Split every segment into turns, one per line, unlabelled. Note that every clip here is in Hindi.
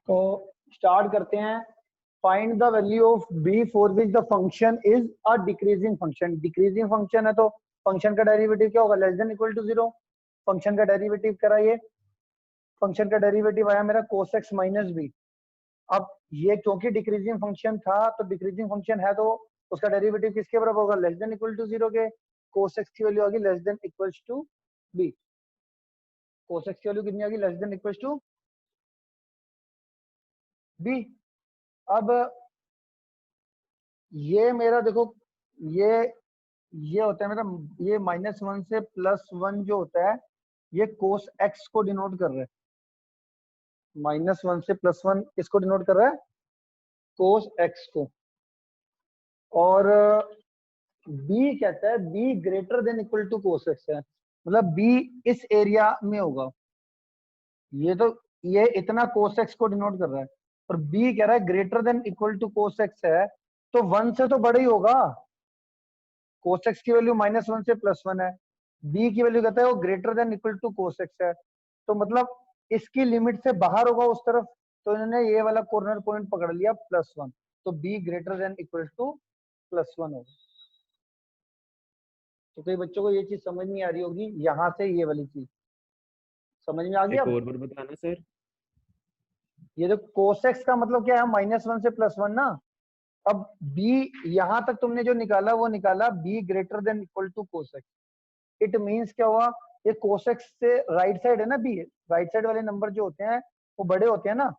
तो स्टार्ट करते हैं। Find the value of b for which the function is a decreasing function. Decreasing function है तो फंक्शन का डेरिवेटिव क्या होगा, less than equal to 0। Function का डेरिवेटिव कराइए, फंक्शन का डेरिवेटिव आया मेरा cos x माइनस बी। अब ये क्योंकि डिक्रीजिंग फंक्शन था तो डिक्रीजिंग फंक्शन है तो उसका डेरिवेटिव किसके बराबर होगा, लेस देन इक्वल टू 0 के। cos x की वैल्यू आ गई less than equal to b. cos x की वैल्यू कितनी आ गई, less than equal to b. अब ये मेरा देखो ये होता है मेरा, ये -1 से +1 जो होता है ये cos x को डिनोट कर रहा है। -1 से +1 इसको डिनोट कर रहा है, cos x को। और b कहता है b greater than equal to cos x है, मतलब b इस एरिया में होगा। ये इतना cos x को डिनोट कर रहा है और b कह रहा है greater than equal to cos x है, तो 1 से तो बड़ा ही होगा। cos x की वैल्यू -1 से +1 है, b की वैल्यू कहता है वो greater than equal to cos x है, तो मतलब इसकी लिमिट से बाहर होगा उस तरफ। तो इन्होंने ये वाला कॉर्नर पॉइंट पकड़ लिया +1, तो b greater than equal to +1 होगा। तो कई बच्चों को ये चीज समझ नहीं आ रही होगी, यहाँ से ये वाली चीज समझ में आ गई।
एक
अब
और बार बताना सर।
ये जो cos x का मतलब क्या है, -1 से +1 ना। अब b यहां तक तुमने जो निकाला वो निकाला b greater than equal to cos x। It means क्या हुआ, ये cos x से राइट साइड है ना, b राइट साइड वाले नंबर जो होते हैं वो बड़े होते हैं ना,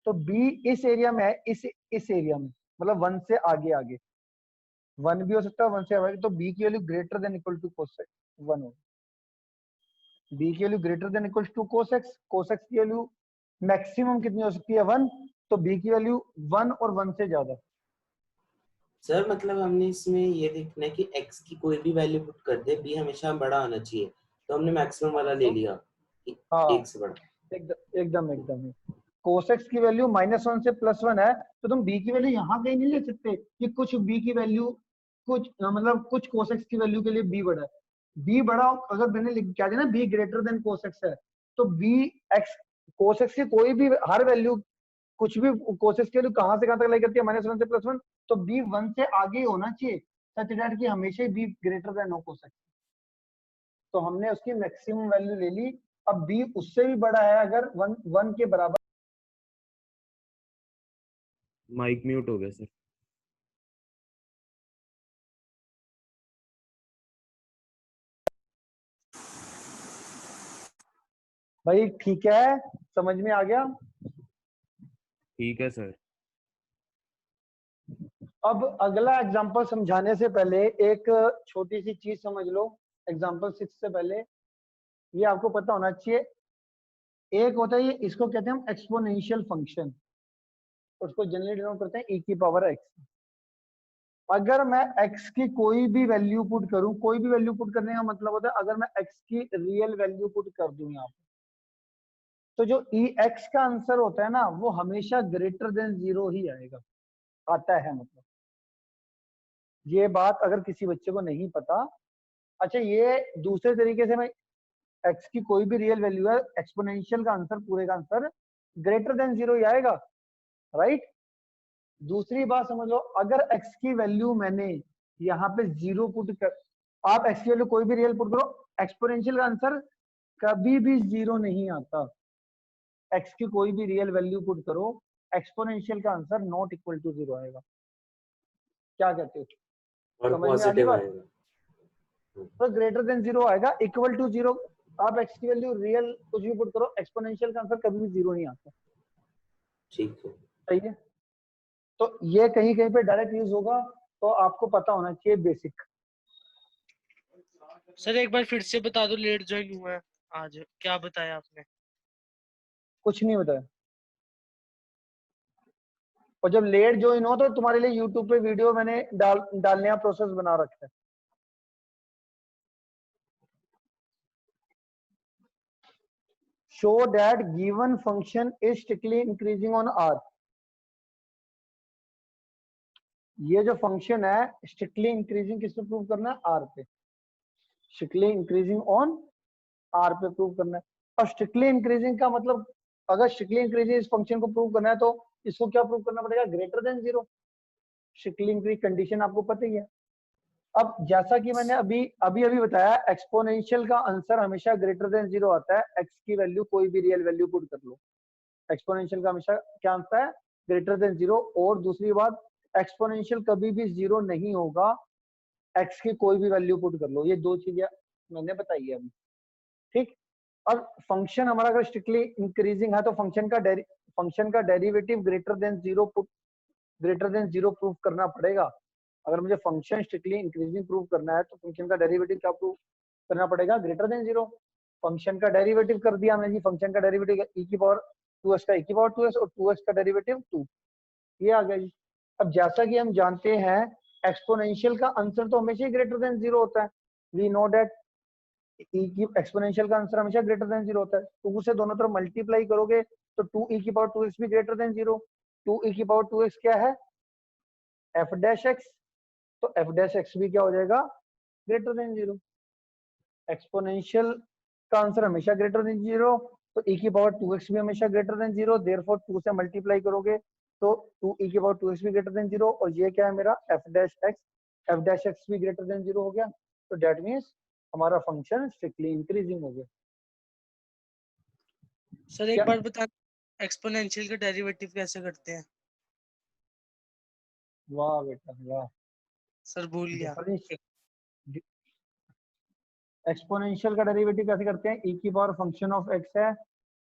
तो b इस एरिया में है, इस एरिया में, मतलब 1 से आगे आगे। 1 भी हो सकता है 1 से आगे, तो b की value greater than equal to cos x 1 होगा। b की value greater than equal to cos x की वैल्यू मैक्सिमम कितनी हो सकती है, 1, तो b की वैल्यू 1 और 1 से ज्यादा।
सर मतलब हमने इसमें ये देखना है कि x की कोई भी वैल्यू पुट कर दे, b हमेशा बड़ा आना चाहिए, तो हमने मैक्सिमम वाला ले लिया,
हाँ
एक से बड़ा।
एकदम cos x की वैल्यू -1 से +1 है, तो तुम b की वैल्यू यहाँ कहीं नहीं ले सकते कि कुछ b की वैल्यू मतलब कुछ cos x की वैल्यू के लिए b बड़ा है। b बड़ा अगर मैंने क्या दिया ना, b greater then cos x है, तो b x cos x की कोई भी हर वैल्यू, कुछ भी cos x की वैल्यू कहाँ से कहाँ तक लाई करती है, -1 से +1, तो b 1 से आगे ही होना चाहिए सच दैट कि हमेशा ही b ग्रेटर देन हो cos x। तो हमने उसकी मैक्सिमम वैल्यू ले ली। अब b उससे भी बड़ा है अगर 1 के बराबर।
माइक म्यूट हो गया सर।
भाई ठीक है, समझ में आ गया।
ठीक है सर।
अब अगला एग्जांपल समझाने से पहले एक छोटी सी चीज समझ लो। एग्जांपल 6 से पहले ये आपको पता होना चाहिए, एक होता है ये, इसको कहते हैं हम एक्सपोनेंशियल फंक्शन, उसको जनरली डिनोट करते हैं e की पावर x। अगर मैं x की कोई भी वैल्यू पुट करूं, कोई भी वैल्यू पुट करने का मतलब होता है अगर मैं x की रियल वैल्यू पुट कर दूं यहाँ पे, तो जो ex का आंसर होता है ना वो हमेशा ग्रेटर देन 0 ही आएगा, आता है मतलब। ये बात अगर किसी बच्चे को नहीं पता, अच्छा ये दूसरे तरीके से मैं x की कोई भी रियल वैल्यू है, एक्सपोनेंशियल का आंसर, पूरे का आंसर ग्रेटर देन 0 ही आएगा, राइट। दूसरी बात समझ लो, अगर x की वैल्यू मैंने यहाँ पे 0 पुट कर, आप x की वैल्यू कोई भी रियल पुट करो, एक्सपोनेंशियल का आंसर कभी भी 0 नहीं आता। x की कोई भी रियल वैल्यू पुट करो, एक्सपोनेंशियल का आंसर नॉट इक्वल टू 0 आएगा। क्या कहते हो,
और
समझ में आ गई
पॉजिटिव
बात।
आएगा।
तो ग्रेटर देन 0 आएगा, इक्वल टू 0 आप x की वैल्यू रियल कुछ भी पुट करो, एक्सपोनेंशियल का आंसर कभी भी 0 नहीं आता।
ठीक है,
सही है, तो ये कहीं कहीं पे डायरेक्ट यूज होगा, तो आपको पता होना चाहिए बेसिक।
सर एक बार फिर से बता दो, लेट ज्वाइन हुआ है आज, क्या बताया आपने?
कुछ नहीं बताया। और जब लेट ज्वाइन हो तो तुम्हारे लिए यूट्यूब पे वीडियो मैंने डालने का प्रोसेस बना रखा है। Show that given function is strictly increasing on R. ये जो फंक्शन है स्ट्रिक्टली इंक्रीजिंग किस पे प्रूव करना है, आर पे। स्ट्रिक्टली इंक्रीजिंग ऑन आर पे प्रूव करना है। और स्ट्रिक्टली इंक्रीजिंग का मतलब अगर स्ट्रिक्टली इंक्रीजिंग इस फंक्शन को प्रूव करना है तो इसको क्या प्रूव करना पड़ेगा, greater than zero. Strictly increase condition आपको पता ही है। अब जैसा कि मैंने अभी अभी अभी बताया, एक्सपोनेंशियल का आंसर हमेशा ग्रेटर देन जीरो आता है। एक्स की वैल्यू कोई भी रियल वैल्यू पुट कर लो, एक्सपोनेंशियल का हमेशा क्या आता है, ग्रेटर देन जीरो। और दूसरी बात, एक्सपोनेंशियल कभी भी जीरो नहीं होगा, एक्स की कोई भी वैल्यू पुट कर लो। ये दो चीजें मैंने बताई है अभी, ठीक। अब फंक्शन हमारा अगर स्ट्रिक्टली इंक्रीजिंग है तो फंक्शन का derivative greater than zero prove करना पड़ेगा। अगर मुझे फंक्शन स्ट्रिक्टली इंक्रीजिंग प्रूव करना है तो फंक्शन का डेरिवेटिव क्या प्रूव करना पड़ेगा, ग्रेटर देन जीरो। फंक्शन का डेरिवेटिव कर दिया हमने जी, फंक्शन का डेरिवेटिव e की पावर 2s का e की पावर 2s और 2s का डेरिवेटिव 2, ये आ गया जी। अब जैसा कि हम जानते हैं एक्सपोनेंशियल का आंसर तो हमेशा ही ग्रेटर देन जीरो होता है। वी नो दैट e की एक्सपोनेंशियल का आंसर हमेशा ग्रेटर देन जीरो होता है। 2 से दोनों तरफ मल्टीप्लाई करोगे तो 2e की पावर 2x भी ग्रेटर देन जीरो। 2e की पावर 2x क्या है, f डैश x, तो f डैश x भी क्या हो जाएगा, ग्रेटर देन जीरो। एक्सपोनेंशियल का आंसर हमेशा ग्रेटर देन जीरो, तो e की पावर 2x भी हमेशा ग्रेटर देन जीरो। देयरफॉर 2 से मल्टीप्लाई करोगे तो 2e की पावर 2x भी ग्रेटर देन जीरो, और ये क्या है मेरा f डैश x भी ग्रेटर देन जीरो हो गया। तो दैट मींस हमारा फंक्शन स्ट्रिक्टली इंक्रीजिंग हो गया।
सर एक
क्या?
बार बता, एक्सपोनेंशियल का डेरिवेटिव कैसे करते हैं?
वाह बेटा वाह,
सर भूल गया।
एक्सपोनेंशियल का डेरिवेटिव कैसे करते हैं, e की पावर फंक्शन ऑफ x है,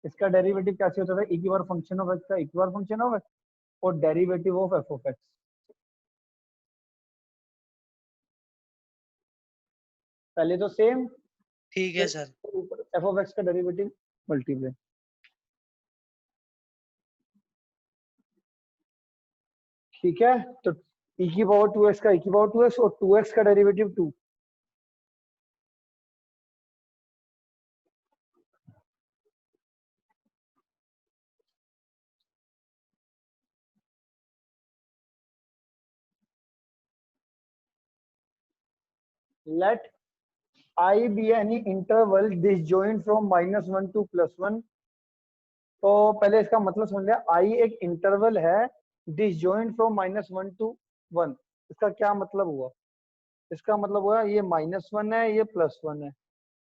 इसका डेरिवेटिव कैसे होता है, e की पावर फंक्शन ऑफ x का e की पावर फंक्शन ऑफ x और derivative of f of x। पहले तो सेम,
ठीक है सर।
ऊपर f ऑफ x का डेरिवेटिव मल्टीप्लाई। ठीक है, तो e की पावर 2x का e की पावर 2x और 2x का डेरिवेटिव 2। लेट I be any interval disjoint from -1 to +1। तो पहले इसका मतलब समझ लिया, I एक इंटरवल है disjoint from -1 to 1। इसका क्या मतलब हुआ, इसका मतलब हुआ ये -1 है, ये +1 है,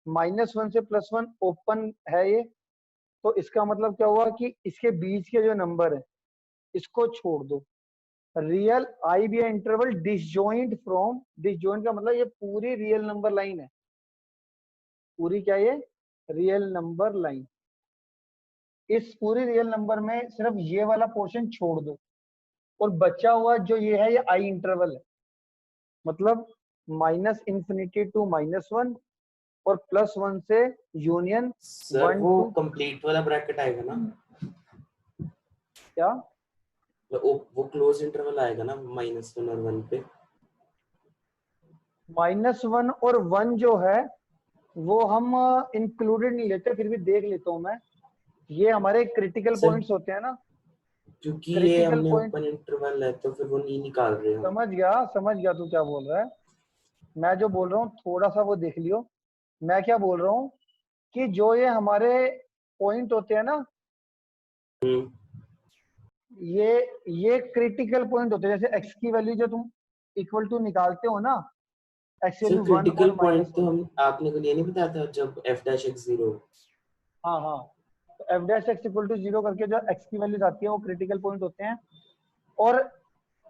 -1 से +1 ओपन है ये, तो इसका मतलब क्या हुआ कि इसके बीच के जो नंबर है इसको छोड़ दो। Real I be interval disjoint from, disjoint का मतलब ये पूरी रियल नंबर लाइन है, पूरी क्या ये रियल नंबर लाइन। इस पूरी रियल नंबर में सिर्फ ये वाला पोर्शन छोड़ दो और बचा हुआ जो ये है ये आई इंटरवल है, मतलब -∞ टू -1 और +1 से यूनियन
सर
1
वो
टू
कंप्लीट वाला ब्रैकेट आएगा ना,
क्या,
वो क्लोज इंटरवल आएगा ना -1 और 1 पे।
-1 और 1 जो है वो हम इंक्लूडेड नहीं लेते, फिर भी देख लेता हूं मैं। ये हमारे क्रिटिकल
सर
पॉइंट्स होते हैं ना,
क्योंकि ये
क्रिटिकल
हमने
पॉइंट।
ओपन इंटरवल है तो फिर वो नहीं निकाल रहे हम।
समझ गया तू क्या बोल रहा है। मैं जो बोल रहा हूँ थोड़ा सा वो देख लियो। मैं क्या बोल रहा हूँ कि जो ये हमारे पॉइंट होते हैं ना, ये क्रिटिकल पॉइंट होते हैं। जैसे x की वैल्यू जो तुम इक्वल टू निकालते हो ना, x
सर
वैल्यू 1
क्रिटिकल
और
पॉइंट तो
-1।
हम आपने को ये नहीं बताया था जब f डैश x 0।
हाँ हाँ, तो f dash x equal to 0 करके जो x की वैल्यूज आती है वो क्रिटिकल पॉइंट होते हैं। और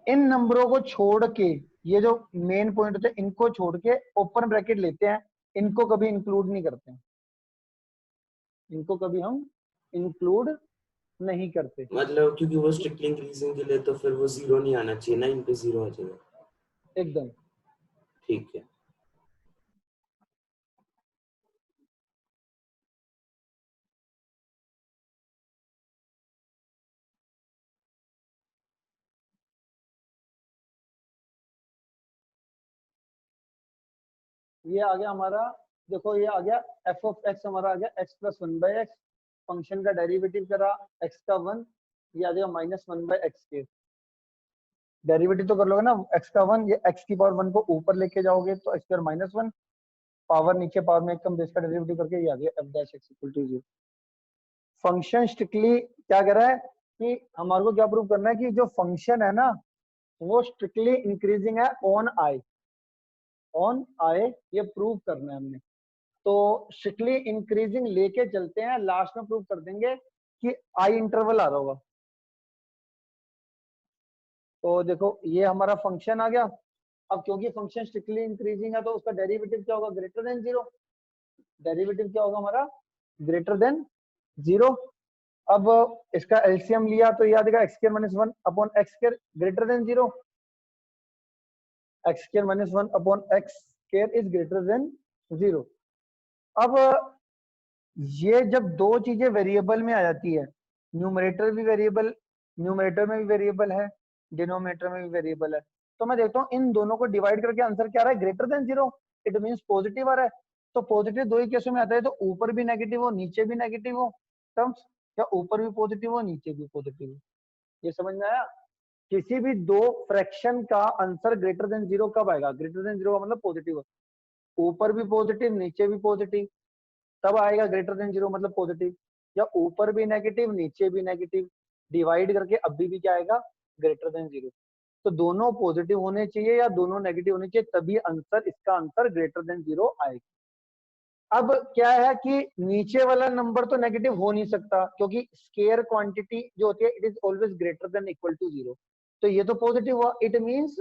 इन नंबरों को छोड़ के, ये जो मेन पॉइंट होते हैं इनको छोड़ के ओपन ब्रैकेट लेते हैं, इनको कभी इंक्लूड नहीं करते हैं, इनको कभी हम इंक्लूड नहीं करते।
मतलब क्योंकि वो स्ट्रिक्टली इंक्रीजिंग के लिए तो फिर वो 0 नहीं आना चाहिए ना, इन पे 0 आ जाएगा।
एकदम
ठीक है।
ये आ गया हमारा, देखो ये आ गया f ऑफ x हमारा आ गया x + 1/x। फंक्शन का डेरिवेटिव करा x का 1, ये आ जाएगा -1/x²। डेरिवेटिव तो कर लोगे ना x का 1, ये x की पावर 1 को ऊपर लेके जाओगे तो x² -1, पावर नीचे पावर में एक कम, बेस का डेरिवेटिव करके ये आ गया f dash x equal to 0। Function strictly क्या कर रहा है कि हमारे को क्या प्रूव करना है कि जो फंक्शन है ना वो स्ट्रिक्टली इंक्रीजिंग है ऑन आई, ये प्रूव करना है हमने। तो स्ट्रिक्टली इंक्रीजिंग लेके चलते हैं, लास्ट में प्रूव कर देंगे कि आई इंटरवल आ रहा होगा। तो देखो ये हमारा फंक्शन आ गया। अब क्योंकि फंक्शन स्ट्रिक्टली इंक्रीजिंग है तो उसका डेरिवेटिव क्या होगा, ग्रेटर देन जीरो। डेरिवेटिव क्या होगा हमारा, ग्रेटर देन जीरो। अब इसका एलसीएम लिया तो याद आएगा x square minus 1 upon x square greater than zero. X square minus 1 upon x square is greater than zero. अब ये जब दो चीजें वेरिएबल में आ जाती है, न्यूमरेटर भी वेरिएबल, न्यूमरेटर में भी वेरिएबल है, डिनोमिनेटर में भी वेरिएबल है, तो मैं देखता हूँ इन दोनों को डिवाइड करके आंसर क्या आ रहा है, greater than zero. It means positive आ रहा है। तो पॉजिटिव दो ही केसों में आता है, तो ऊपर भी नेगेटिव हो नीचे भी नेगेटिव हो टर्म्स, या ऊपर भी पॉजिटिव हो नीचे भी पॉजिटिव हो। ये समझ में आया? किसी भी दो फ्रैक्शन का आंसर ग्रेटर देन जीरो कब आएगा, ग्रेटर देन जीरो का मतलब पॉजिटिव हो, ऊपर भी पॉजिटिव नीचे भी पॉजिटिव, तब आएगा ग्रेटर देन जीरो मतलब पॉजिटिव। या ऊपर भी नेगेटिव नीचे भी नेगेटिव, डिवाइड करके अभी भी क्या आएगा, ग्रेटर देन जीरो। तो दोनों पॉजिटिव होने चाहिए या दोनों नेगेटिव होने चाहिए, तभी आंसर, इसका आंसर ग्रेटर देन जीरो आएगा। अब क्या है कि नीचे वाला नंबर तो नेगेटिव हो नहीं सकता, क्योंकि स्केयर क्वांटिटी जो होती है it is always greater than equal to zero. तो ये तो पॉजिटिव हुआ, इट मींस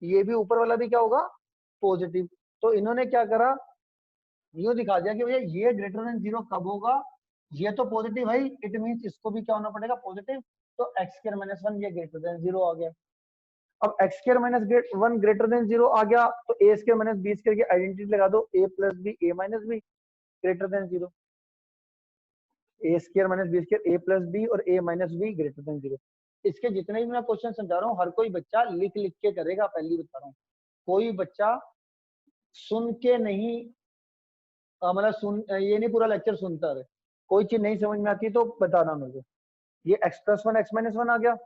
ये भी ऊपर वाला भी क्या होगा, पॉजिटिव। तो इन्होंने क्या करा, ये दिखा दिया कि भैया ये ग्रेटर देन जीरो कब होगा, ये तो पॉजिटिव है, इट मींस इसको भी क्या होना पड़ेगा, पॉजिटिव। तो एक्स स्क्वायर माइनस 1 ये ग्रेटर देन जीरो आ गया। अब x square minus 1 greater than zero आ गया, तो a square minus b square की आइडेंटिटी लगा दो, a plus b a minus b greater than zero. A square minus b square, a plus b और a minus b greater than zero. इसके जितने भी मैं क्वेश्चन समझा रहा हूँ हर कोई बच्चा लिख लिख के करेगा, पहली बता रहा हूँ। कोई बच्चा सुन के नहीं, मतलब सुन ये नहीं पूरा लेक्चर सुनता रहे। कोई चीज नहीं समझ में आती तो बताना मेरे को। ये एक्स प्लस 1 एक्स माइनस 1 आ गया।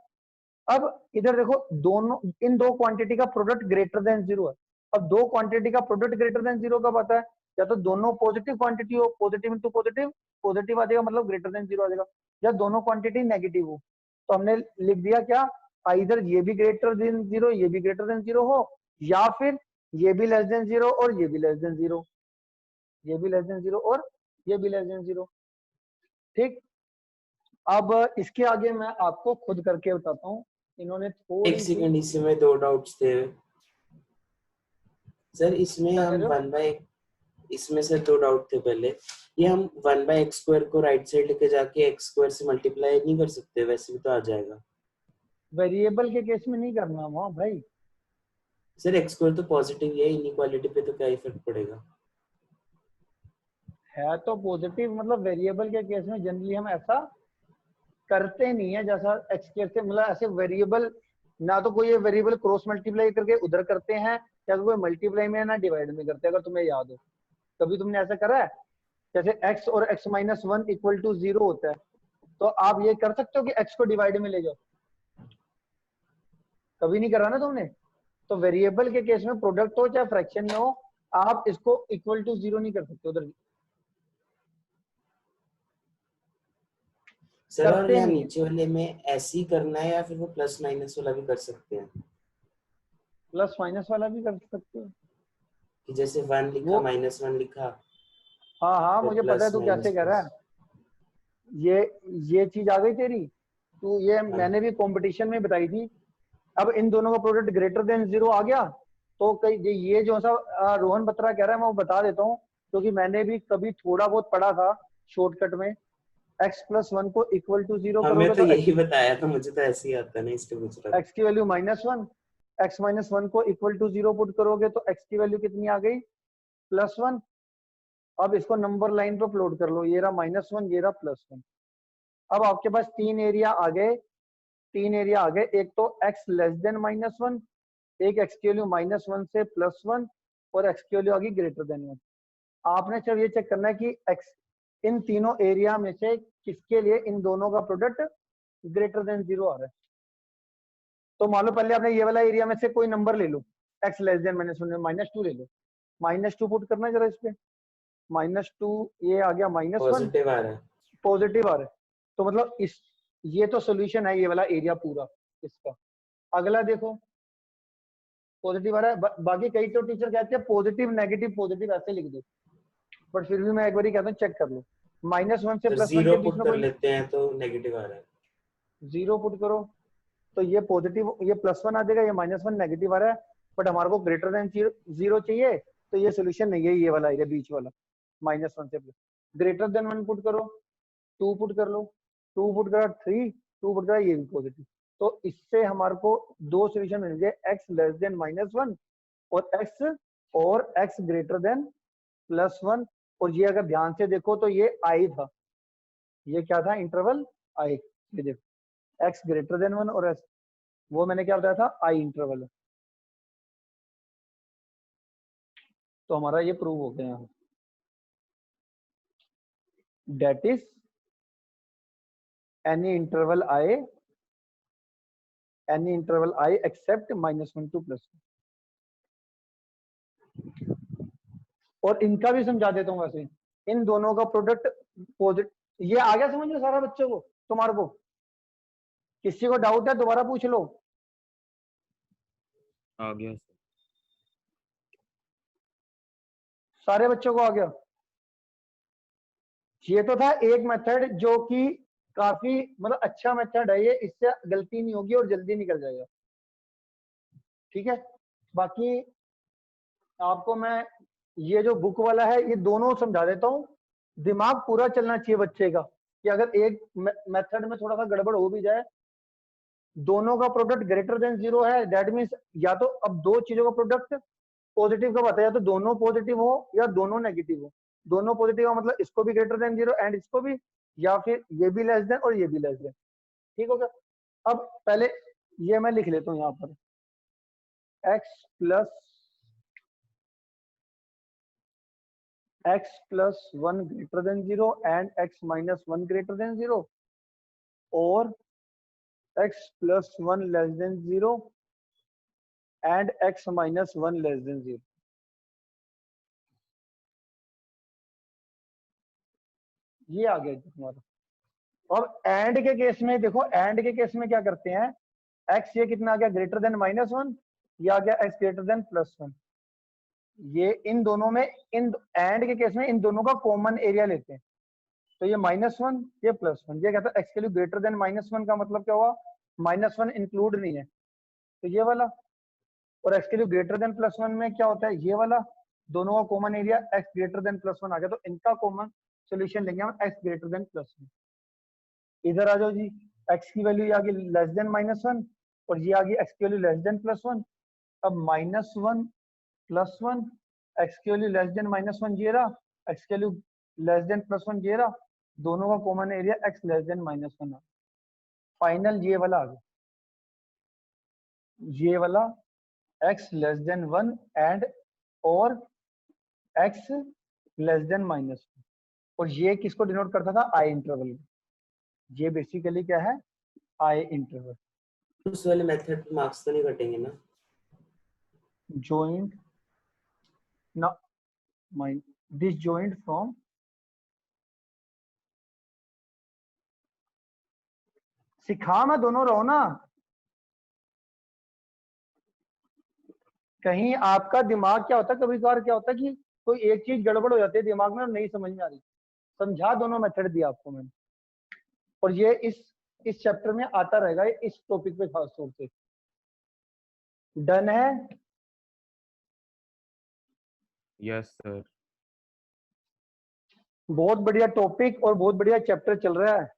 अब इधर देखो, दोनों इन दो क्वांटिटी का प्रोडक्ट ग्रेटर देन जीरो है। अब दो क्वांटिटी का प्रोडक्ट ग्रेटर देन जीरो कब आता है, या तो दोनों पॉजिटिव क्वांटिटी हो, पॉजिटिव इंटू पॉजिटिव, पॉजिटिव आ जाएगा मतलब ग्रेटर देन जीरो आ जाएगा, या दोनों क्वांटिटी नेगेटिव हो। तो हमने लिख दिया क्या, इधर ये भी ग्रेटर देन जीरो ये भी ग्रेटर देन जीरो हो, या फिर ये भी लेस देन जीरो और ये भी लेस देन जीरो, ये भी लेस देन जीरो और ये भी लेस देन जीरो। ठीक, अब इसके आगे मैं आपको खुद करके बताता हूँ। इन्होंने थोड़ी
एक सेकंड, इसमें दो डाउट्स थे सर। इसमें
क्या कह
हम
रहे हो?
1/, इसमें सर दो डाउट थे। पहले ये हम 1/x स्क्वायर को राइट साइड लेके जाके x स्क्वायर से मल्टीप्लाई नहीं कर सकते, वैसे भी तो आ जाएगा।
वेरिएबल के केस में नहीं करना वहाँ भाई।
सर x स्क्वायर तो पॉजिटिव है, इनइक्वालिटी पे तो क्या इफेक्ट पड़ेगा?
है तो पॉजिटिव, मतलब वेरिएबल के केस में जनरली हम ऐसा करते नहीं है, जैसा एक्स केस से मतलब ऐसे वेरिएबल ना तो कोई वेरिएबल क्रॉस मल्टीप्लाई करके उधर करते हैं, या तो कोई मल्टीप्लाई में ना डिवाइड में करते हैं। अगर तुम्हें याद हो कभी तुमने ऐसा करा है, जैसे x और x minus 1 equal to zero होता है, तो आप ये कर सकते हो कि x को डिवाइड में ले जाओ, कभी नहीं करा ना तुमने। तो वेरिएबल के केस में प्रोडक्ट हो चाहे फ्रैक्शन में हो, आप इसको इक्वल टू जीरो नहीं कर सकते उधर,
सर और
करते
यहाँ
नहीं है।
नीचे वाले में ऐसे ही करना है या फिर वो प्लस माइनस वाला भी कर सकते हैं?
प्लस माइनस वाला भी कर सकते हो
कि जैसे 1 लिखा
वो।
-1 लिखा,
हाँ हाँ
फिर
मुझे पता है
प्लस
तू कैसे
माइनस
कह रहा है।
प्लस।
ये चीज आ गई तेरी, तू ये
हाँ।
मैंने भी कंपटीशन में बताई थी। अब इन दोनों का प्रोडक्ट ग्रेटर देन जीरो आ गया, तो कई ये जो सा रोहन बत्रा कह रहा है मैं वो बता देता हूँ, क्योंकि मैंने भी कभी थोड़ा बहुत पढ़ा था शॉर्टकट में। x प्लस 1 को इक्वल टू जीरो
हमें
करोगे
तो
तो
यही बताया था, मुझे तो ऐसे ही आता नहीं, इसलिए पूछ रहा था।
x की वैल्यू -1, x माइनस 1 को इक्वल टू जीरो पुट करोगे तो x की वैल्यू कितनी आ गई, +1। अब इसको नंबर लाइन पे प्लॉट कर लो, ये रहा -1 ये रहा +1। अब आपके पास तीन एरिया आ गए, तीन एरिया आ गए। एक तो x लेस देन -1, एक x की वैल्यू -1 से +1, और x की वैल्यू आ गई ग्रेटर देन 1। आपने सिर्फ ये चेक करना है कि x इन तीनों एरिया में से किसके लिए इन दोनों का प्रोडक्ट ग्रेटर देन जीरो आ रहा है। तो मान लो पहले आपने ये वाला एरिया में से कोई नंबर ले लो, x लेस देन -1 -2 ले लो, -2 पुट करना है जरा इस पे। -2 ये आ गया -1,
पॉजिटिव आ रहा है।
पॉजिटिव आ रहा है। तो मतलब इस ये तो सोल्यूशन है, ये वाला एरिया पूरा इसका। अगला देखो पॉजिटिव आ रहा है, बाकी कई तो टीचर कहते हैं पॉजिटिव नेगेटिव ऐसे लिख दो, बट फिर भी मैं एक बार कहता हूँ चेक कर लो। -1 से
सर
+1
जीरो
के बीच
पुट
में
कर
कोई
लेते हैं तो नेगेटिव आ रहा है।
0 पुट करो तो ये पॉजिटिव, ये +1 आ जाएगा, ये -1 नेगेटिव आ रहा है, बट हमारे को ग्रेटर देन 0 चाहिए, तो ये सोल्यूशन नहीं है, ये वाला एरिया बीच वाला -1 से ग्रेटर देन 1 पुट करो, 2 पुट कर लो, 2 पुट करा 3, 2 पुट करा ये भी पॉजिटिव। तो इससे हमारे को दो सोल्यूशन मिल गए, x लेस देन -1 और x ग्रेटर देन +1। और ये अगर ध्यान से देखो तो ये i था, ये क्या था, इंटरवल i। ये देखो x ग्रेटर देन 1 और s, वो मैंने क्या बताया था, i इंटरवल है। तो हमारा ये प्रूव हो गया, that is any interval I except -1 to +1। और इनका भी समझा देता हूँ वैसे, इन दोनों का प्रोडक्ट पॉजिटिव, ये आ गया समझ में सारा बच्चों को, तुम्हारे को किसी को डाउट है दोबारा पूछ लो।
आ गया सर।
सारे बच्चों को आ गया। ये तो था एक मेथड जो कि काफी मतलब अच्छा मेथड है, ये इससे गलती नहीं होगी और जल्दी निकल जाएगा, ठीक है। बाकी आपको मैं ये जो बुक वाला है ये दोनों समझा देता हूँ, दिमाग पूरा चलना चाहिए बच्चे का, कि अगर एक मेथड में थोड़ा सा गड़बड़ हो भी जाए, दोनों का प्रोडक्ट ग्रेटर देन 0 है, दैट मीन्स या तो अब दो चीजों का प्रोडक्ट पॉजिटिव का बताया, तो दोनों पॉजिटिव हो या दोनों नेगेटिव हो। दोनों पॉजिटिव का मतलब इसको भी ग्रेटर देन 0 एंड इसको भी, या फिर ये भी लेस देन और ये भी लेस देन, ठीक हो गया। अब पहले ये मैं लिख लेता हूँ यहाँ पर, x plus 1 greater than 0 and x minus 1 greater than 0, or x plus 1 less than 0 and x minus 1 less than 0। ये आ गया तुम्हारा। अब एंड के केस में देखो, एंड के केस में क्या करते हैं, x ये कितना आ गया, ग्रेटर देन -1, ये आ गया x ग्रेटर देन +1। ये इन दोनों में, इन एंड के केस में इन दोनों का कॉमन एरिया लेते हैं, तो ये -1 ये +1, ये कहता है x के लिए ग्रेटर देन -1 का मतलब क्या हुआ, -1 इंक्लूड नहीं है, तो ये वाला। और x के लिए ग्रेटर देन +1 में क्या होता है, ये वाला। दोनों का common area x greater than +1 आ गया, तो इनका कॉमन सोल्यूशन लेंगे हम x ग्रेटर देन +1। इधर आ जाओ जी, x की वैल्यू आ गई लेस देन -1 और ये आ गई x की वैल्यू लेस देन +1। अब -1 +1, x की वैल्यू लेस देन -1 ये रहा, x की वैल्यू लेस देन +1 ये रहा, दोनों का common area x less than -1 आ। फाइनल ये वाला आ गया, ये वाला x लेस देन 1 एंड और x लेस देन -1, और ये किसको डिनोट करता था, i इंटरवल। ये बेसिकली क्या है, i इंटरवल।
उस वाले मेथड पे मार्क्स तो नहीं कटेंगे ना?
joined now my disjoint from सिखा मैं दोनों रहो ना, कहीं आपका दिमाग क्या होता है, कभी कभार क्या होता है कि कोई एक चीज गड़बड़ हो जाती है दिमाग में और नहीं समझ में आ रही, समझा दोनों मेथड दिया आपको मैंने, और ये इस चैप्टर में आता रहेगा, इस टॉपिक पे खास तौर से। डन है?
Yes sir.
बहुत बढ़िया टॉपिक और बहुत बढ़िया चैप्टर चल रहा है।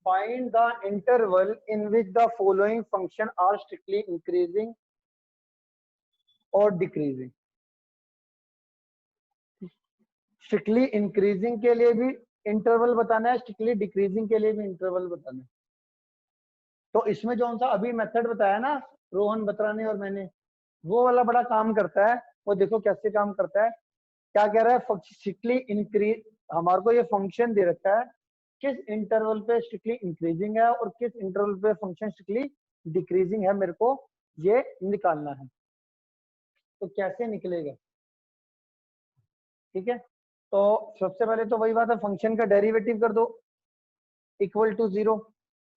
Find the interval in which the following function are strictly increasing or decreasing। Strictly increasing के लिए भी इंटरवल बताना है, स्ट्रिक्टली डिक्रीजिंग के लिए भी इंटरवल बताना है। तो इसमें जो सा अभी मेथड बताया ना रोहन बत्रा ने और मैंने, वो वाला बड़ा काम करता है। वो देखो कैसे काम करता है। क्या कह रहा है, स्ट्रिक्टली इंक्रीज, हमारे को ये फंक्शन दे रखा है किस इंटरवल पे स्ट्रिक्टली इंक्रीजिंग है और किस इंटरवल पे फंक्शन स्ट्रिक्टली डिक्रीजिंग है, मेरे को ये निकालना है। तो कैसे निकलेगा, ठीक है। तो सबसे पहले तो वही बात है, फंक्शन का डेरिवेटिव कर दो इक्वल टू 0।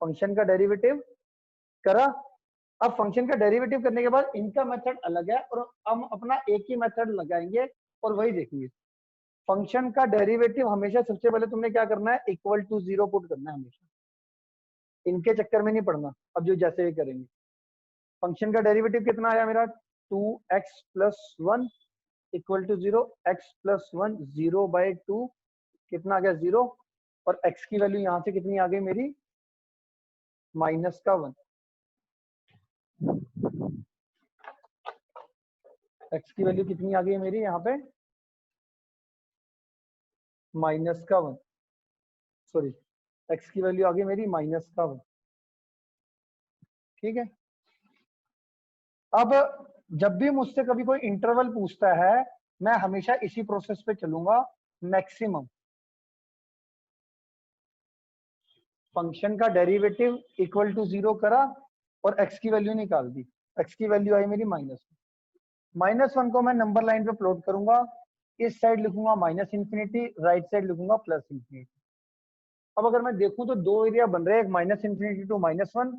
फंक्शन का डेरिवेटिव करा। अब फंक्शन का डेरिवेटिव करने के बाद इनका मेथड अलग है और हम अपना एक ही मेथड लगाएंगे और वही देखेंगे। फंक्शन का डेरिवेटिव हमेशा सबसे पहले तुमने क्या करना है, इक्वल टू 0 पुट करना है हमेशा। इनके चक्कर में नहीं पड़ना। अब जो जैसे ये करेंगे, फंक्शन का डेरिवेटिव कितना आया मेरा, 2x + 1 इक्वल टू 0, x + 1 0/2 कितना आ गया 0, और x की वैल्यू यहां से कितनी आ गई मेरी, -1। x की वैल्यू कितनी आ गई मेरी यहाँ पे, -1, सॉरी x की वैल्यू आ गई मेरी -1, ठीक है। अब जब भी मुझसे कभी कोई इंटरवल पूछता है, मैं हमेशा इसी प्रोसेस पे चलूंगा, मैक्सिमम। फंक्शन का डेरिवेटिव इक्वल टू 0 करा और x की वैल्यू निकाल दी। x की वैल्यू आई मेरी -1 को मैं नंबर लाइन पे प्लॉट करूंगा। इस साइड लिखूंगा -∞, राइट साइड लिखूंगा +∞। अब अगर मैं देखूं तो दो एरिया बन रहे हैं, एक -∞ to -1,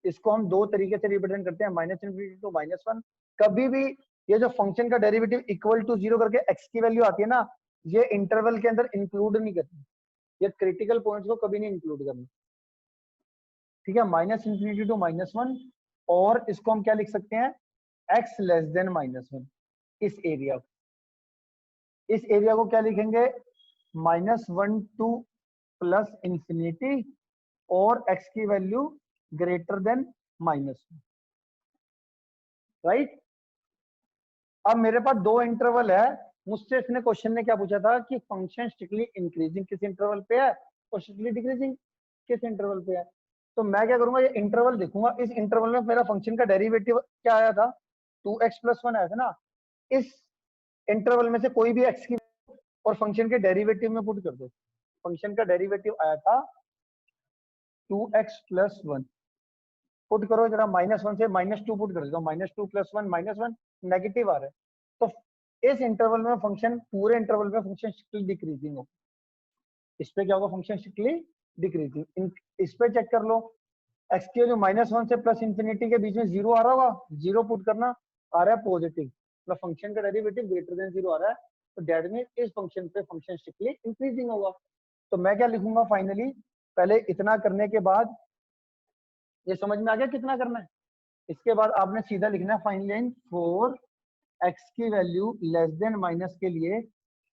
इसको हम दो तरीके से रिप्रेजेंट करते हैं, -∞ to -1। कभी भी ये जो फंक्शन का डेरिवेटिव इक्वल टू 0 करके x की वैल्यू आती है ना, ये इंटरवल के अंदर इंक्लूड नहीं करती, ये क्रिटिकल पॉइंट्स को कभी नहीं इंक्लूड करना, ठीक है। -∞ to -1, और इसको हम क्या लिख सकते हैं, x < -1। इस एरिया को क्या लिखेंगे, -1 to +∞, और x की वैल्यू > -1, राइट। अब मेरे पास दो इंटरवल है। मुझसे इसने क्वेश्चन ने क्या पूछा था कि फंक्शन स्ट्रिक्टली इंक्रीजिंग किस इंटरवल पे है और स्ट्रिक्टली डिक्रीजिंग किस इंटरवल पे है। तो मैं क्या करूंगा, ये इंटरवल देखूंगा, इस इंटरवल में मेरा फंक्शन का डेरिवेटिव क्या आया था, 2x + 1 आया था ना। इस इंटरवल में से कोई भी x की और फंक्शन के डेरिवेटिव में पुट कर दो। फंक्शन का डेरिवेटिव आया था 2x + 1, पुट करो जरा, -1 से -2 पुट कर दो, -2 + 1 -1, नेगेटिव आ रहा है। तो इस इंटरवल में फंक्शन, पूरे इंटरवल में फंक्शन स्ट्रिक्टली डिक्रीजिंग हो। इस पे क्या होगा, फंक्शन स्ट्रिक्टली डिक्रीजिंग। इस पे चेक कर लो, x की वैल्यू -1 से +∞ के बीच में 0 आ रहा होगा, 0 पुट करना, आ रहा है पॉजिटिव, मतलब फंक्शन का डेरिवेटिव > 0 आ रहा है, तो दैट मींस इस फंक्शन पे फंक्शन स्ट्रिक्टली इंक्रीजिंग होगा। तो मैं क्या लिखूंगा फाइनली, पहले इतना करने के बाद, ये समझ में आ गया कितना करना है। इसके बाद आपने सीधा लिखना है फाइनल लाइन, फॉर x की वैल्यू < के लिए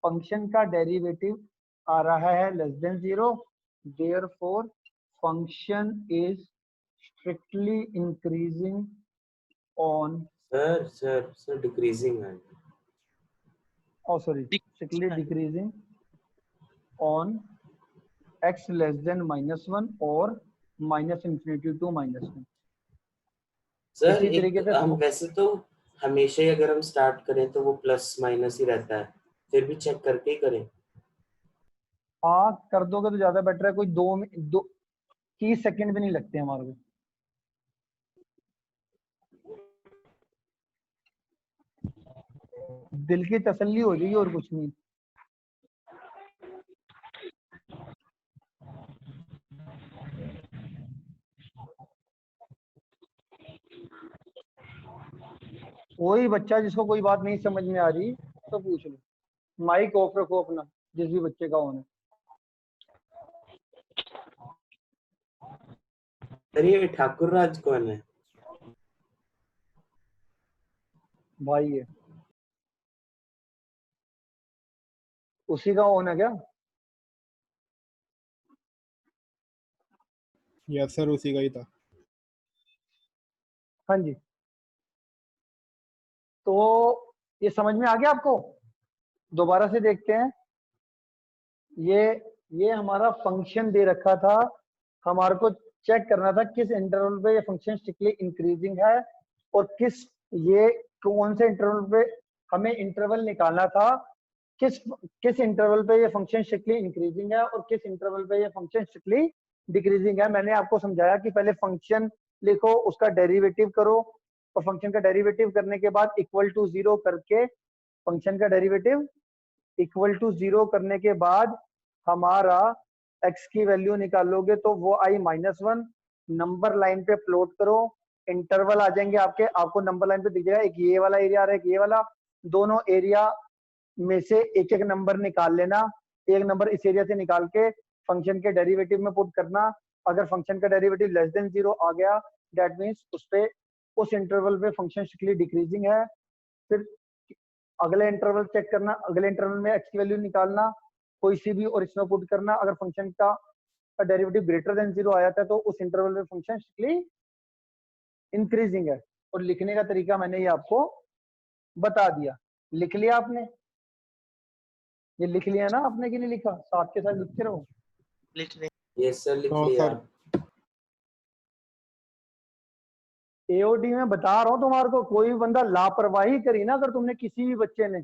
फंक्शन का डेरिवेटिव आ रहा है <0, therefore function is strictly increasing on,
sir decreasing है,
sorry strictly decreasing on x < -1 और -∞ to -1।
सर
इसी तरीके से
हम वैसे तो हमेशा ही अगर हम स्टार्ट करें तो वो प्लस माइनस ही रहता है, फिर भी चेक करके ही करें।
हाँ कर दोगे तो ज्यादा बेटर है, कोई 30 सेकंड भी नहीं लगते हमारे को। दिल की तसल्ली हो जाएगी और कुछ नहीं। कोई बच्चा जिसको कोई बात नहीं समझ में आ रही तो पूछ लो, माइक ऑफ रखो अपना, जिस भी बच्चे का होना।
अरे ये ठाकुर राज कौन है?
भाई है, उसी का ओन है क्या?
यस सर, उसी का ही था।
हाँ जी, तो ये समझ में आ गया आपको? दोबारा से देखते हैं। ये हमारा फंक्शन दे रखा था, हमारे को चेक करना था किस इंटरवल पे ये फंक्शन स्ट्रिक्टली इंक्रीजिंग है और ये कौन से इंटरवल पे हमें इंटरवल निकालना था, किस किस इंटरवल पे ये फंक्शन स्ट्रिक्टली इंक्रीजिंग है और किस इंटरवल पे ये फंक्शन स्ट्रिक्टली डिक्रीजिंग है। मैंने आपको समझाया कि पहले फंक्शन लिखो, उसका डेरिवेटिव करो और फंक्शन का डेरिवेटिव करने के बाद इक्वल टू जीरो करके फंक्शन का डेरिवेटिव इक्वल टू जीरो करने के बाद हमारा x की वैल्यू निकालोगे तो वो आई -1। नंबर लाइन पे प्लॉट करो, इंटरवल आ जाएंगे आपके, आपको नंबर लाइन पे दिख जाएगा, एक ये वाला एरिया आ रहा है, एक ये वाला। दोनों एरिया में से एक एक नंबर निकाल लेना, एक नंबर इस एरिया से निकाल के फंक्शन के डेरिवेटिव में पुट करना। अगर फंक्शन का डेरिवेटिव लेस देन जीरो आ गया, दैट मीन्स उस इंटरवल पे फंक्शन स्ट्रिक्टली डिक्रीजिंग है। फिर अगले इंटरवल चेक करना, अगले इंटरवल में एक्स की वैल्यू निकालना कोई सी भी और इसमें पुट करना। अगर फंक्शन का डेरिवेटिव ग्रेटर देन जीरो आ जाता है तो उस इंटरवल में फंक्शन स्ट्रिक्टली इंक्रीजिंग है। और लिखने का तरीका मैंने ये आपको बता दिया। लिख लिया आपने? ये लिख लिया ना आपने कि नहीं लिखा? साथ के साथ लिखते रहो।
लिख रहे
यस सर, लिख
हाँ
लिया।
सर।
एओडी में बता रहा हूँ तुम्हारे को, कोई भी बंदा लापरवाही करी ना अगर तुमने, किसी भी बच्चे ने,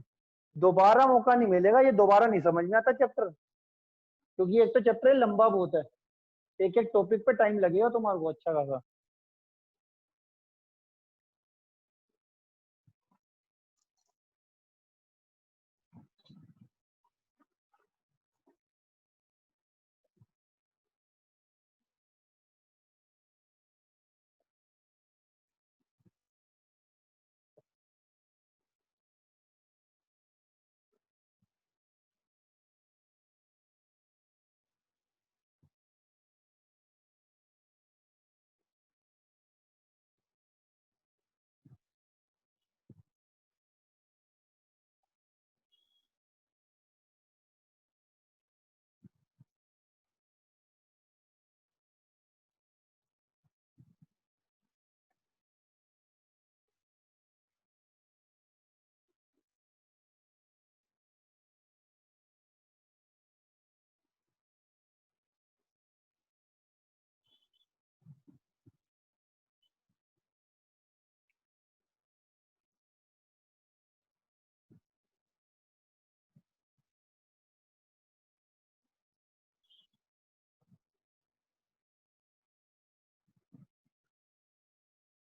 दोबारा मौका नहीं मिलेगा, ये दोबारा नहीं समझ में आता चैप्टर, क्योंकि एक तो चैप्टर लंबा बहुत है, एक एक टॉपिक पे टाइम लगेगा तुम्हारे को अच्छा खासा।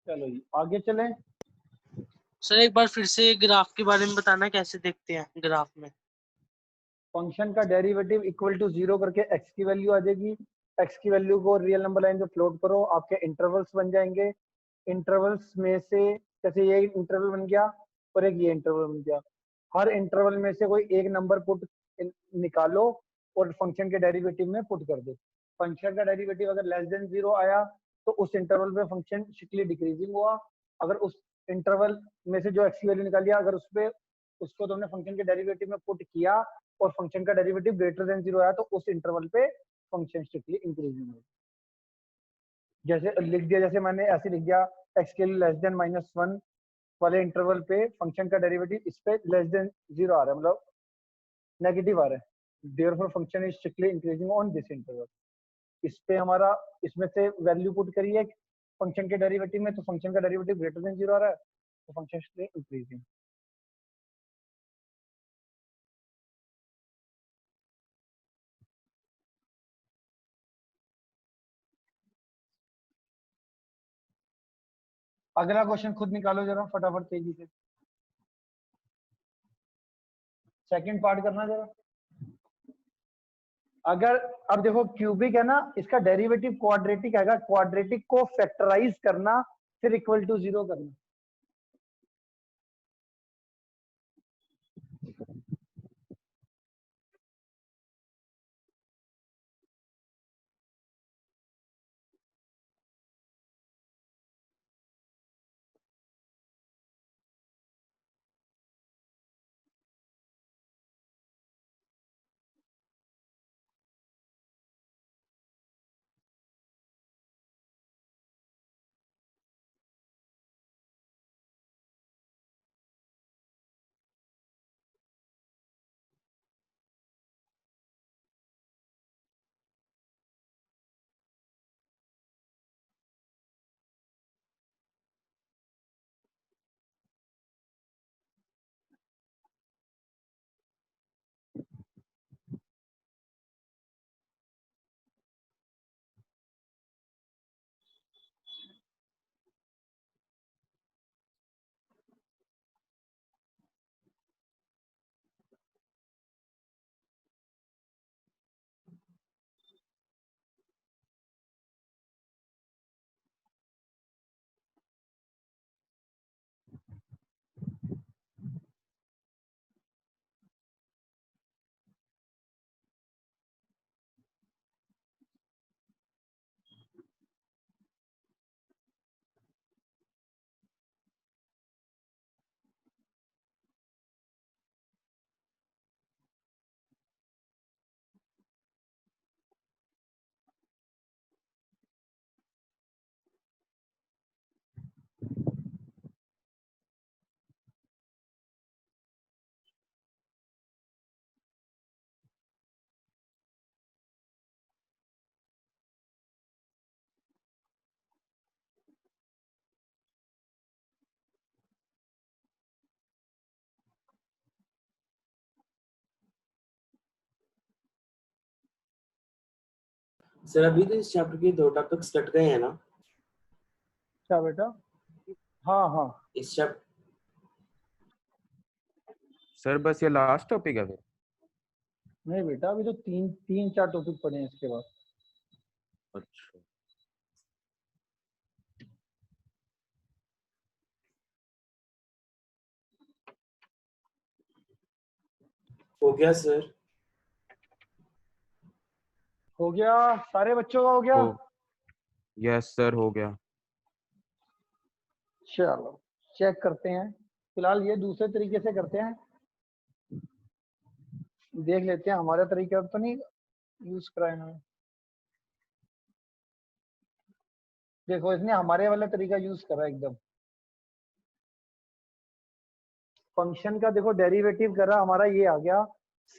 चलो जी आगे चलें।
सर एक बार फिर से ग्राफ के बारे में बताना, कैसे देखते हैं ग्राफ में?
फंक्शन का डेरिवेटिव इक्वल टू जीरो करके एक्स की वैल्यू आ जाएगी, एक्स की वैल्यू को रियल नंबर लाइन पे प्लॉट करो, आपके इंटरवल्स बन जाएंगे। इंटरवल्स में से जैसे ये इंटरवल बन गया और एक ये इंटरवल बन गया, हर इंटरवल में से कोई एक नंबर पुट निकालो और फंक्शन के डेरिवेटिव में पुट कर दो। फंक्शन का डेरिवेटिव अगर लेस देन जीरो आया तो उस इंटरवल पे फंक्शन स्ट्रिक्टली डिक्रीजिंग हुआ। अगर उस इंटरवल में से जो एक्स की वैल्यू निकाली, अगर उस पे उसको तुमने फंक्शन के डेरिवेटिव में पुट किया और फंक्शन का डेरिवेटिव ग्रेटर देन जीरो आया तो उस इंटरवल पे फंक्शन स्ट्रिक्टली इंक्रीजिंग होगा। जैसे लिख दिया, जैसे मैंने ऐसे लिख दिया, एक्स के लिए लेस देन -1 वाले इंटरवल पे फंक्शन का डेरिवेटिव इस पे लेस देन जीरो आ रहा है, मतलब नेगेटिव आ रहा है, therefore function is strictly increasing on this interval. इस पे हमारा इसमें से वैल्यू पुट करिए फंक्शन के डेरिवेटिव में, तो फंक्शन का डेरिवेटिव ग्रेटर देन जीरो आ रहा है तो फंक्शन स्ट्रिक्टली इंक्रीजिंग। अगला क्वेश्चन खुद निकालो जरा फटाफट तेजी से, सेकंड पार्ट करना जरा। अगर अब देखो क्यूबिक है ना, इसका डेरिवेटिव क्वाड्रेटिक आएगा, क्वाड्रेटिक को फैक्टराइज करना फिर इक्वल टू जीरो करना।
सर अभी तो इस चैप्टर के 2 टॉपिक्स कट गए हैं ना?
क्या बेटा? हाँ हाँ
इस चैप्टर
सर बस ये लास्ट टॉपिक है फिर?
नहीं बेटा, अभी तो तीन तीन चार टॉपिक पढ़े हैं इसके बाद।
अच्छा
हो गया सर?
हो गया, सारे बच्चों का हो गया।
हो यस सर हो गया।
चलो चेक करते हैं, फिलहाल ये दूसरे तरीके से करते हैं, देख लेते हैं हमारे तरीके तो नहीं यूज करा इन्होंने। देखो इसने हमारे वाला तरीका यूज करा एकदम। फंक्शन का देखो डेरिवेटिव करा हमारा, ये आ गया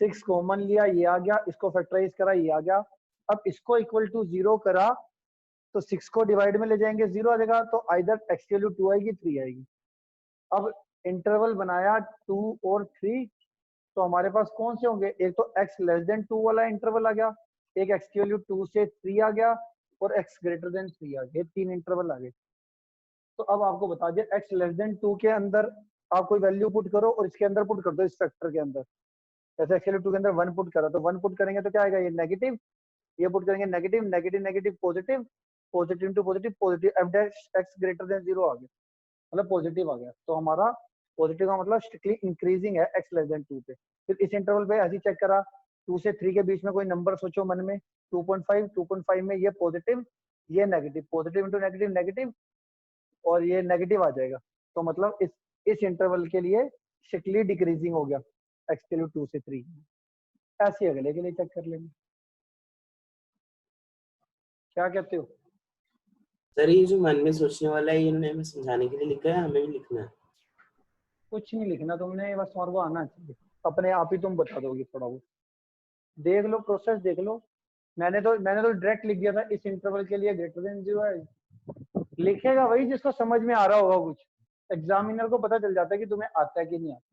6 कॉमन लिया, ये आ गया, इसको फैक्टराइज करा, ये आ गया। अब इसको इक्वल टू 0 करा तो 6 को डिवाइड में ले जाएंगे, 0 आ जाएगा, तो आइदर x की वैल्यू 2 आएगी 3 आएगी। अब इंटरवल बनाया 2 और 3, तो हमारे पास कौन से होंगे? एक तो x लेस देन 2 वाला इंटरवल आ गया, एक x की वैल्यू 2 से 3 आ गया, और x ग्रेटर देन 3 आ गया, 3 इंटरवल आ गए। तो अब आपको बता दिया x लेस देन 2 के अंदर आप कोई वैल्यू पुट करो और इसके अंदर पुट कर दो, इस फैक्टर के अंदर। जैसे x की वैल्यू 2 के अंदर 1 पुट करा, तो 1 पुट करेंगे तो क्या आएगा? ये नेगेटिव, ये पुट करेंगे negative, negative negative positive, positive into positive, positive, f dash x greater than 0 आ गया, मतलब पॉजिटिव आ गया। तो हमारा पॉजिटिव का मतलब स्ट्रिक्टली इंक्रीजिंग है x लेस देन 2 पे। फिर इस इंटरवल पे ऐसे चेक करा, 2 से 3 के बीच में कोई नंबर सोचो मन में, 2.5, 2.5 में ये पॉजिटिव, ये negative, positive into negative negative, और ये नेगेटिव आ जाएगा। तो मतलब इस इंटरवल के लिए स्ट्रिक्टली डिक्रीजिंग हो गया x के लिए 2 से 3। ऐसे अगले के लिए चेक कर लेंगे, क्या कहते हो?
सर ये जो मन में सोचने वाला है, ये इन्होंने हमें समझाने के लिए लिखा है, हमें भी लिखना है?
कुछ नहीं लिखना तुमने, बस तुम्हारे को आना चाहिए, अपने आप ही तुम बता दोगे थोड़ा बहुत। देख लो प्रोसेस देख लो, मैंने तो डायरेक्ट लिख दिया था इस इंटरवल के लिए ग्रेटर देन 0 है। लिखेगा वही जिसको समझ में आ रहा होगा कुछ, एग्जामिनर को पता चल जाता है कि तुम्हें आता है कि नहीं आता।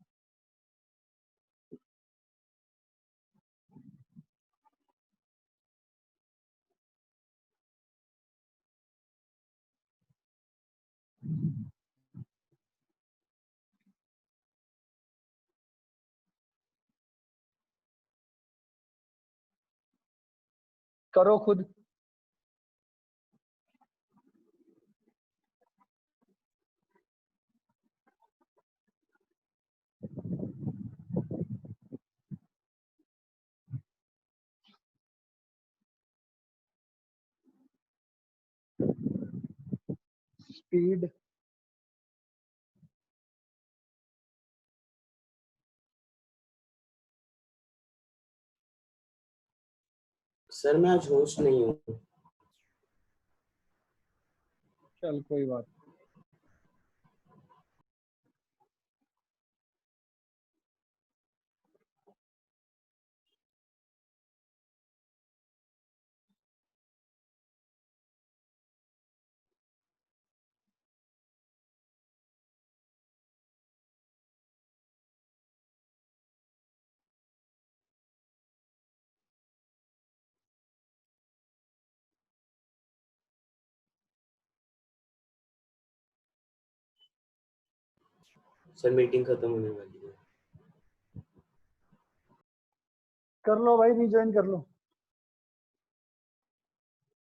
करो खुद। स्पीड
सर मैं आज होस्ट नहीं हूँ।
चल कोई बात।
सर मीटिंग खत्म होने वाली है।
कर लो भाई, रिज्वाइन कर लो।